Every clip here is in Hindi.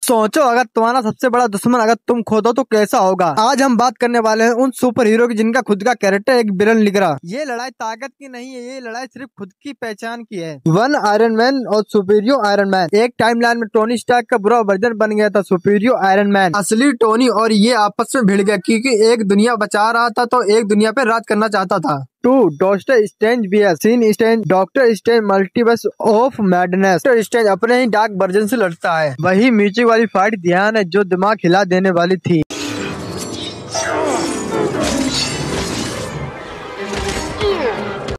सोचो अगर तुम्हारा सबसे बड़ा दुश्मन अगर तुम खुद हो तो कैसा होगा। आज हम बात करने वाले हैं उन सुपर हीरो की जिनका खुद का कैरेक्टर एक विलन लिख रहा। ये लड़ाई ताकत की नहीं है, ये लड़ाई सिर्फ खुद की पहचान की है। वन आयरन मैन और सुपीरियर आयरन मैन। एक टाइमलाइन में टोनी स्टार्क का बुरा वर्जन बन गया था सुपीरियर आयरन मैन। असली टोनी और ये आपस में भिड़ गया क्योंकि एक दुनिया बचा रहा था तो एक दुनिया पे राज करना चाहता था। टू डॉक्टर स्ट्रेंज vs सीन strange. Doctor strange multiverse of madness. Doctor strange अपने ही डार्क वर्जन से लड़ता है। वही म्यूजिक वाली फाइट ध्यान है जो दिमाग हिला देने वाली थी।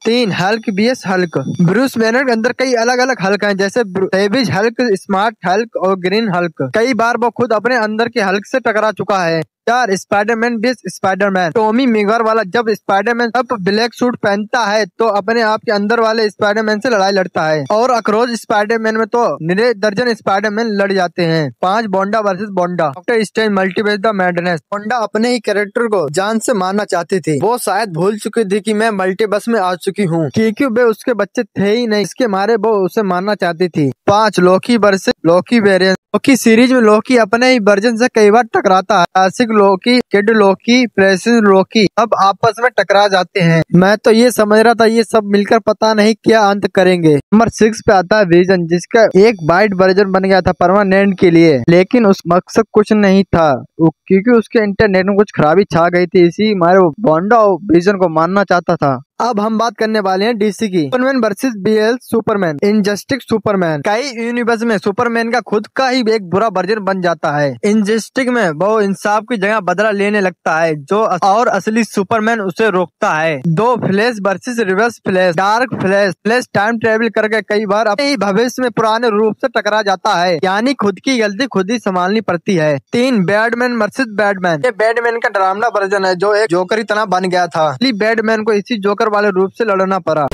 तीन Hulk vs Hulk. Bruce banner के अंदर कई अलग अलग हल्क हैं, जैसे सेविज हल्क, स्मार्ट हल्क और ग्रीन हल्क। कई बार वो खुद अपने अंदर के हल्क से टकरा चुका है। चार Spiderman vs Spiderman. Tommy megger वाला जब स्पाइडरमैन अब ब्लैक सूट पहनता है तो अपने आप के अंदर वाले स्पाइडरमैन से लड़ाई लड़ता है और अक्रॉस स्पाइडरमैन में तो निरे दर्जन स्पाइडरमैन लड़ जाते हैं। पांच Bonda versus Bonda. Doctor strange multiverse the madness. Bonda अपने ही कैरेक्टर को जान से मारना चाहती थी। वो शायद भूल चुकी थी कि मैं मल्टीवर्स में आ चुकी हूँ क्योंकि वे उसके बच्चे थे ही नहीं, इसके मारे वो उसे मारना चाहती थी। पांच लोकी वर्सेस लोकी वेरिएंट। लोकी सीरीज में लोकी अपने ही वर्जन से कई बार टकराता है। क्लासिक लोकी, किड लोकी, प्रेसिस लोकी अब आपस में टकरा जाते हैं। मैं तो ये समझ रहा था ये सब मिलकर पता नहीं क्या अंत करेंगे। नंबर 6 पे आता है विजन, जिसका एक बाइट वर्जन बन गया था परमानेंट के लिए, लेकिन उस मकसद कुछ नहीं था क्योंकि उसके इंटरनेट में कुछ खराबी छा गई थी, इसी मारे वांडा और विजन को मारना चाहता था। अब हम बात करने वाले हैं डीसी की। सुपरमैन वर्सेस बीएल सुपरमैन। Injustice superman. कई यूनिवर्स में सुपरमैन का खुद का ही एक बुरा वर्जन बन जाता है। इनजस्टिस में वो इंसाफ की जगह बदला लेने लगता है जो और असली सुपरमैन उसे रोकता है। दो flash versus reverse flash. Dark flash. Flash time travel करके कई बार अपने ही भविष्य में पुराने रूप से टकरा जाता है, यानी खुद की गलती खुद ही संभालनी पड़ती है। तीन बैटमैन वर्सेस बैटमैन। ये बैटमैन का डरावना वर्जन है जो एक जोकर की तरह बन गया था। बैटमैन को इसी जोकर वाले रूप से लड़ना पड़ा।